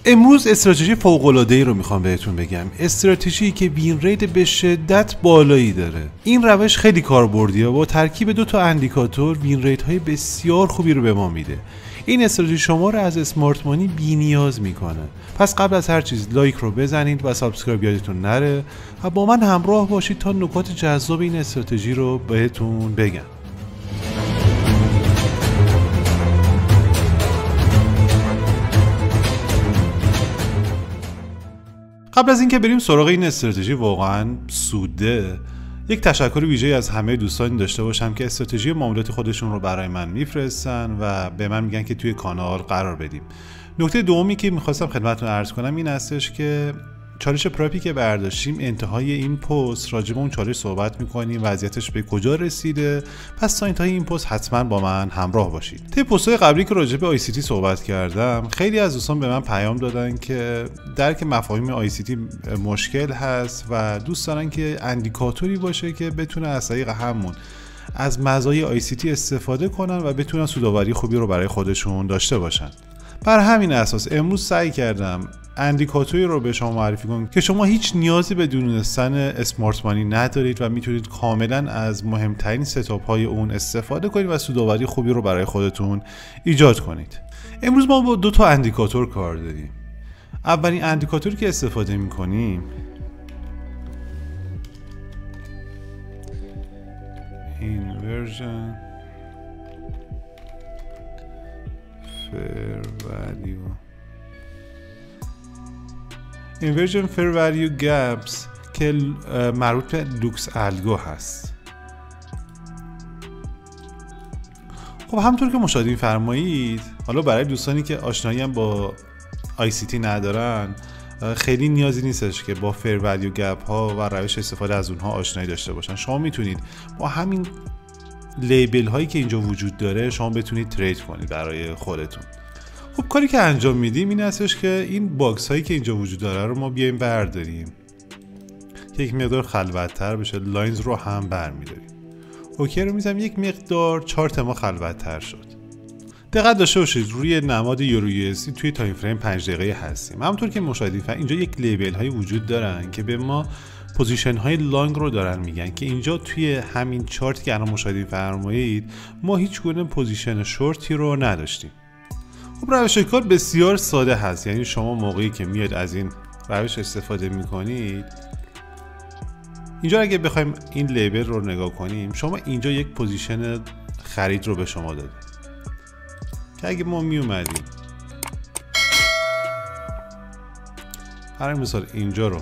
امروز استراتژی فوق‌العاده‌ای رو میخوام بهتون بگم، استراتژی که وین ریت به شدت بالایی داره. این روش خیلی کاربردیه، با ترکیب 2 تا اندیکاتور وین ریت های بسیار خوبی رو به ما میده. این استراتژی شما رو از اسمارت مانی بی‌نیاز میکنه. پس قبل از هر چیز لایک رو بزنید و سابسکرایب یادتون نره و با من همراه باشید تا نکات جذاب این استراتژی رو بهتون بگم. قبل از اینکه بریم سراغ این استراتژی واقعا سوده، یک تشکر ویژه‌ای از همه دوستان داشته باشم که استراتژی معاملات خودشون رو برای من میفرستن و به من میگن که توی کانال قرار بدیم. نکته دومی که میخواستم خدمتتون عرض کنم این هستش که چالش پراپی که برداشتیم انتهای این پست راجع به اون چالش صحبت میکنیم، وضعیتش به کجا رسیده. پس تا انتهای این پست حتما با من همراه باشید. طی پست‌های قبلی که راجع به ICT صحبت کردم، خیلی از دوستان به من پیام دادن که درک مفاهیم ICT مشکل هست و دوست دارن که اندیکاتوری باشه که بتونه از طریق همون از مزایای ICT استفاده کنن و بتونن سودآوری خوبی رو برای خودشون داشته باشن. بر همین اساس امروز سعی کردم اندیکاتوری رو به شما معرفی کنم که شما هیچ نیازی به دونستن اسمارت مانی ندارید و میتونید کاملا از مهمترین ستاپ های اون استفاده کنید و سودآوری خوبی رو برای خودتون ایجاد کنید. امروز ما با 2 تا اندیکاتور کار داریم. اولین اندیکاتوری که استفاده میکنیم inversion fair value gaps که مربوط به لوکس الگو هست. خب همونطور که مشاهده فرمایید، حالا برای دوستانی که آشنایی هم با ICT ندارن خیلی نیازی نیستش که با فیر ولیو گپ ها و روش استفاده از اونها آشنایی داشته باشن. شما میتونید با همین لیبل هایی که اینجا وجود داره شما بتونید ترید کنید برای خودتون. خب کاری که انجام میدیم این هستش که این باکس هایی که اینجا وجود داره رو ما بیایم برداریم که یک مقدار خلوت‌تر بشه. لاینز رو هم برمی‌داریم. اوکی رو میزنم، یک مقدار چارت ما خلوت‌تر شد. دقت داشته باشید روی نماد یورو USD توی تایم فریم 5 دقیقه هستیم. همونطور که مشاهدید اینجا یک لیبل هایی وجود دارن که به ما پوزیشن های لانگ رو دارن میگن که اینجا توی همین چارتی که الان مشاهده فرمایید ما هیچ گونه پوزیشن شورتی رو نداشتیم. خب روش کار بسیار ساده هست، یعنی شما موقعی که میاد از این روش استفاده میکنید، اینجا اگه بخوایم این لیبل رو نگاه کنیم، شما اینجا یک پوزیشن خرید رو به شما داده که اگه ما میومدیم برای مثال اینجا رو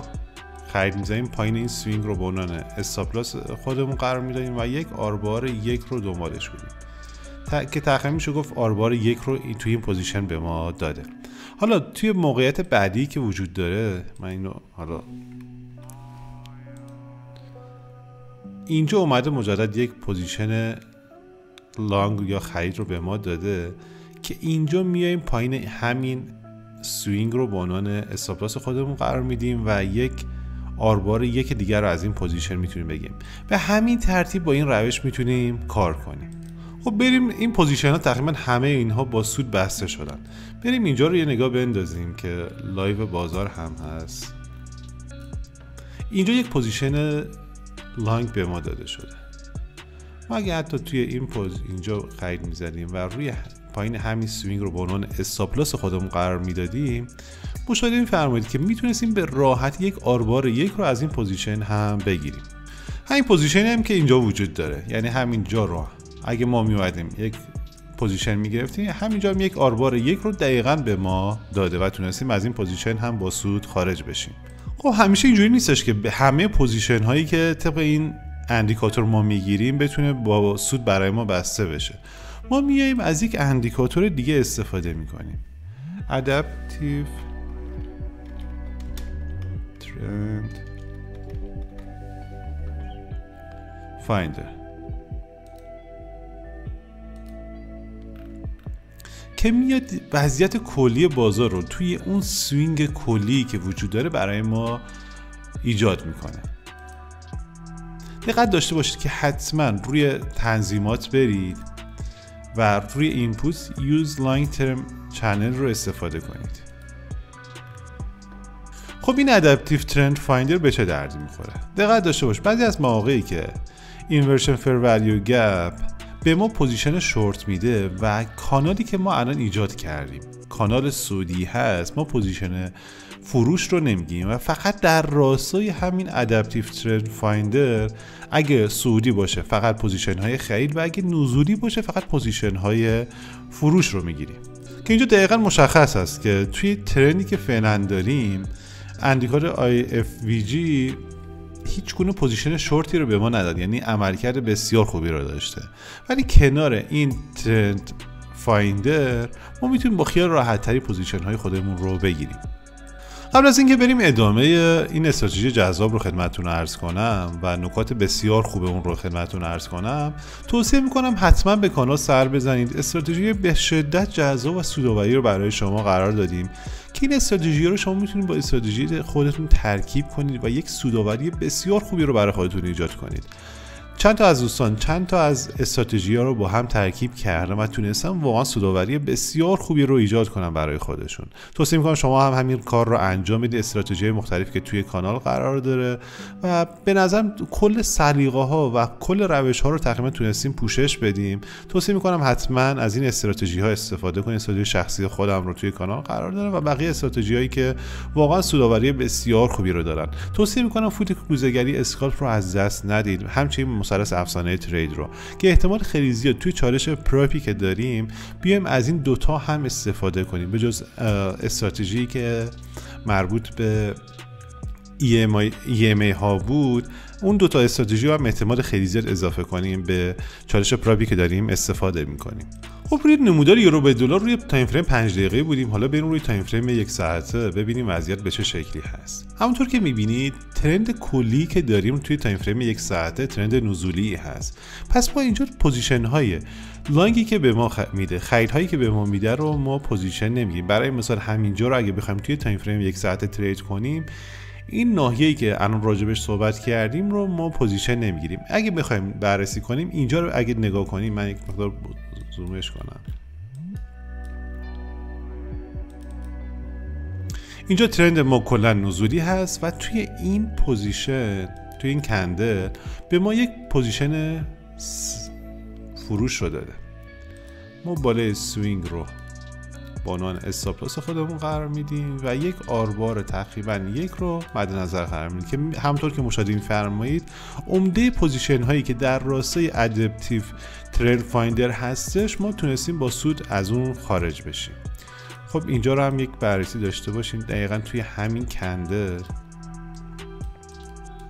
خرید میزنیم، پایین این سوینگ رو به عنوان استاپ لاس خودمون قرار میدادیم و یک آربار 1 رو دنبالش بودیم که تقریبا میشه گفت آربار 1 رو توی این پوزیشن به ما داده. حالا توی موقعیت بعدی که وجود داره، من اینو حالا اینجا اومده مجدد یک پوزیشن لانگ یا خرید رو به ما داده که اینجا میایم پایین همین سوینگ رو به عنوان استاپ لاس خودمون قرار میدیم و یک آربار 1 دیگر رو از این پوزیشن میتونیم بگیم. به همین ترتیب با این روش میتونیم کار کنیم. خب بریم این پوزیشن ها تقریبا همه اینها با سود بسته شدن. بریم اینجا رو یه نگاه بندازیم که لایو بازار هم هست. اینجا یک پوزیشن لانگ به ما داده شده. ما اگه حتی توی این اینجا خرید میزدیم و روی پایین همین سوینگ رو به عنوان استاپ لاس خودمون قرار میدادیم، مشاهده می‌فرمایید که میتونستیم به راحتی یک آربار 1 رو از این پوزیشن هم بگیریم. همین پوزیشنی هم که اینجا وجود داره، یعنی همین جا رو اگه ما میومدیم یک پوزیشن میگرفتیم، همینجا هم یک آربار 1 رو دقیقاً به ما داده و تونستیم از این پوزیشن هم با سود خارج بشیم. خب همیشه اینجوری نیستش که به همه پوزیشن هایی که طبق این اندیکاتور ما میگیریم بتونه با سود برای ما بسته بشه. ما میایم از یک اندیکاتور دیگه استفاده میکنیم، Adaptive Trend Finder، که میاد وضعیت کلی بازار رو توی اون سوینگ کلی که وجود داره برای ما ایجاد میکنه. دقت داشته باشید که حتما روی تنظیمات برید و روی اینپوت Use Long Term Channel رو استفاده کنید. خب این ادپتیو ترند فایندر به چه دردی میخوره؟ دقت داشته باش بعضی از مواقعی که اینورشن فر ولیو گپ به ما پوزیشن شورت میده و کانالی که ما الان ایجاد کردیم کانال سودی هست، ما پوزیشن فروش رو نمیگیم و فقط در راستای همین ادپتیو ترند فایندر اگه سودی باشه فقط پوزیشن های خرید و اگه نزولی باشه فقط پوزیشن های فروش رو میگیریم. که اینجا دقیقا مشخص است که توی ترندی که فعلا داریم اندیکاتور IFVG هیچ گونه پوزیشن شورتی رو به ما نداد، یعنی عملکرد بسیار خوبی رو داشته، ولی کنار این ترند فایندر ما میتونیم با خیال راحت تری پوزیشن های خودمون رو بگیریم. قبل از اینکه بریم ادامه این استراتژی جذاب رو خدمتتون عرض کنم و نکات بسیار خوب اون رو خدمتتون عرض کنم، توصیه میکنم حتما به کانال سر بزنید. استراتژی به شدت جذاب و سودآوری رو برای شما قرار دادیم که این استراتژی رو شما میتونید با استراتژی خودتون ترکیب کنید و یک سودآوری بسیار خوبی رو برای خودتون ایجاد کنید. چند تا از دوستان چند تا از استراتژی ها رو با هم ترکیب کردن و تونستن واقعا سودآوری بسیار خوبی رو ایجاد کنن برای خودشون. توصیه میکنم شما هم همین کار رو انجام بدید. استراتژی مختلفی که توی کانال قرار داره و به نظرم کل سلیقه ها و کل روش ها رو تقریبا تونستیم پوشش بدیم. توصیه میکنم حتما از این استراتژی ها استفاده کنید. استراتژی شخصی خودم رو توی کانال قرار داره و بقیه استراتژی هایی که واقعا سودآوری بسیار خوبی رو دارن. توصیه میکنم فوت کوزه‌گری اسکالپ رو از دست ندید. همچنین مثلث افسانه ترید رو که احتمال خیلی زیاد توی چالش پراپی که داریم بیایم از این دوتا هم استفاده کنیم، به جز استراتژی که مربوط به EMA ها بود. اون دوتا استراتژی رو هم احتمال خیلی زیاد اضافه کنیم به چالش پراپی که داریم استفاده میکنیم. خب روی نمودار یورو به دلار روی تایم فریم 5 دقیقه‌ای بودیم. حالا بریم روی تایم فریم 1 ساعته ببینیم وضعیت به چه شکلی هست. همونطور که میبینید ترند کلی که داریم توی تایم فریم 1 ساعته ترند نزولی هست. پس ما اینجا پوزیشن های لانگی که به ما میده، خریدهایی که به ما میده رو ما پوزیشن نمیگیم. برای مثال همینجا رو اگه بخوایم توی تایم فریم 1 ساعته ترید کنیم، این ناحیه‌ای که الان راجبش صحبت کردیم رو ما پوزیشن نمیگیریم. اگه بخوایم بررسی کنیم اینجا رو اگه نگاه کنیم، من یک مقدار زومش کنم، اینجا ترند ما کلا نزولی هست و توی این پوزیشن، توی این کندل به ما یک پوزیشن فروش رو داده. ما بالای سوینگ رو با عنوان استاپ لاس خودمون قرار میدیم و یک آربار تقریبا 1 رو مد نظر قرار میدیم که همونطور که مشاهدین فرمایید عمده پوزیشن هایی که در راستای ادپتیو ترند فایندر هستش ما تونستیم با سود از اون خارج بشیم. خب اینجا رو هم یک بررسی داشته باشیم دقیقا توی همین کندل.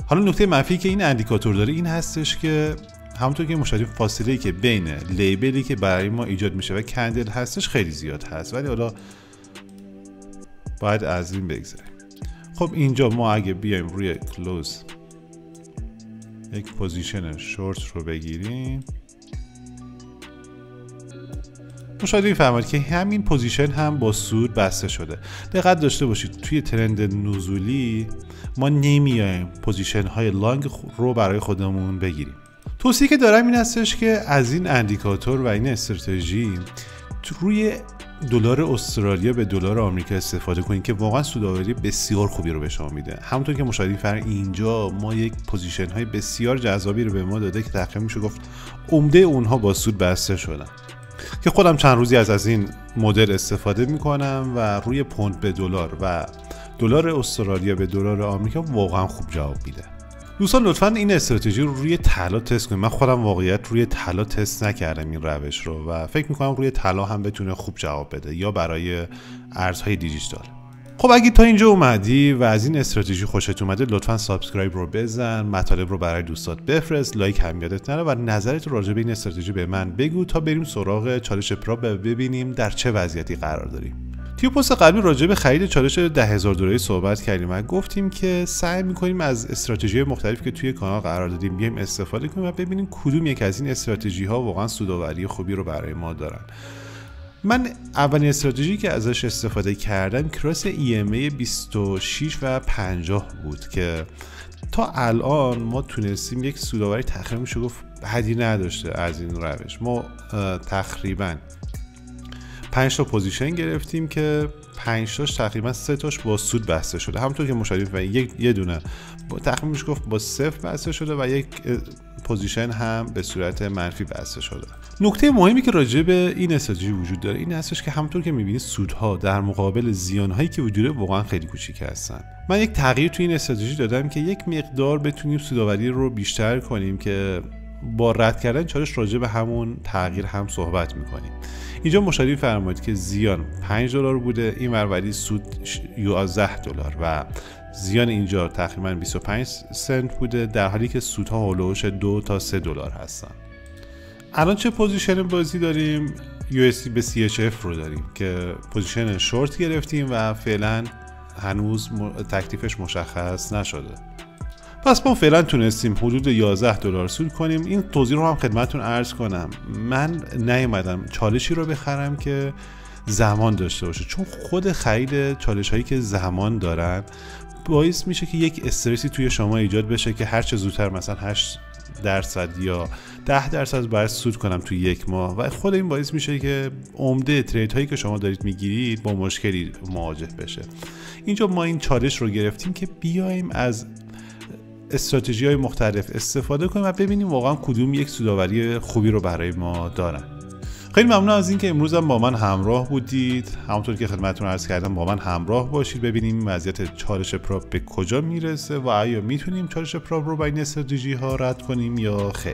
حالا نکته منفی که این اندیکاتور داره این هستش که همونطور که مشاهدین فاصله‌ای که بین لیبلی که برای ما ایجاد میشه و کندل هستش خیلی زیاد هست، ولی حالا باید از این بگذاریم. خب اینجا ما اگه بیایم روی کلوز یک پوزیشن شورت رو بگیریم، مشاهدین فهمید که همین پوزیشن هم با سود بسته شده. دقت داشته باشید توی ترند نزولی ما نمیایم پوزیشن های لانگ رو برای خودمون بگیریم. توصیه که دارم این هستش که از این اندیکاتور و این استراتژی روی دلار استرالیا به دلار آمریکا استفاده کنید که واقعا سودآوری بسیار خوبی رو به شما میده. همونطور که مشاهدین اینجا ما یک پوزیشن های بسیار جذابی رو به ما داده که تقریبا میشه گفت عمده اونها با سود بسته شدن، که خودم چند روزی از این مدل استفاده میکنم و روی پوند به دلار و دلار استرالیا به دلار آمریکا واقعا خوب جواب میده. دوستان لطفاً این استراتژی رو روی طلا تست کنید. من خودم واقعیت روی طلا تست نکردم این روش رو و فکر میکنم روی طلا هم بتونه خوب جواب بده یا برای ارزهای دیجیتال. خب اگه تا اینجا اومدی و از این استراتژی خوشت اومده لطفاً سابسکرایب رو بزن، مطالب رو برای دوستات بفرست، لایک هم یادت نره و نظرت راجع به این استراتژی به من بگو تا بریم سراغ چالش پراپ ببینیم در چه وضعیتی قرار داریم. توی پست قبلی راجع به خرید چالش $10,000 صحبت کردیم و گفتیم که سعی می‌کنیم از استراتژی مختلفی که توی کانال قرار دادیم بیایم استفاده کنیم و ببینیم کدوم یک از این استراتژی‌ها واقعا سودآوری خوبی رو برای ما دارن. من اولین استراتژی که ازش استفاده کردم کراس EMA 26 و 50 بود که تا الان ما تونستیم یک سودآوری تقریبا میشه گفت بدی نداشته از این روش. ما تقریبا 5 تا پوزیشن گرفتیم که 5 تاش تقریبا 3 تاش با سود بسته شده، همونطور که مشاهدید و یه دونه تقریبا میشه گفت با صفر بسته شده و یک پوزیشن هم به صورت منفی بسته شده. نکته مهمی که راجع به این استراتژی وجود داره این هستش که همونطور که می‌بینید سودها در مقابل زیان‌هایی که وجود داره واقعا خیلی کوچیک هستن. من یک تغییر تو این استراتژی دادم که یک مقدار بتونیم سودآوری رو بیشتر کنیم که با رد کردن چالش راجع به همون تغییر هم صحبت می‌کنیم. اینجا مشاهده فرمایید که زیان $5 بوده، این ولی سود $11 و زیان اینجا تقریبا 25 سنت بوده، در حالی که سودها هولوش 2 تا $3 هستن. الان چه پوزیشن بازی داریم؟ USD به CHF رو داریم که پوزیشن شورت گرفتیم و فعلا هنوز تکلیفش مشخص نشده. پس ما فعلا تونستیم حدود $11 سود کنیم. این توضیح رو هم خدمتتون عرض کنم، من نیومدم چالشی رو بخرم که زمان داشته باشه، چون خود خرید چالش هایی که زمان دارن باعث میشه که یک استرسی توی شما ایجاد بشه که هر چه زودتر مثلا 8% یا 10% باید سود کنم توی یک ماه و خود این باعث میشه که عمده ترید هایی که شما دارید میگیرید با مشکلی مواجه بشه. اینجا ما این چالش رو گرفتیم که بیایم از استراتژی های مختلف استفاده کنیم و ببینیم واقعا کدوم یک سودآوری خوبی رو برای ما دارن. خیلی ممنون از اینکه امروز هم با من همراه بودید. همونطور که خدمتتون عرض کردم با من همراه باشید ببینیم وضعیت چالش پراپ به کجا میرسه و آیا میتونیم چالش پراپ رو با این استراتژی ها رد کنیم یا خیر.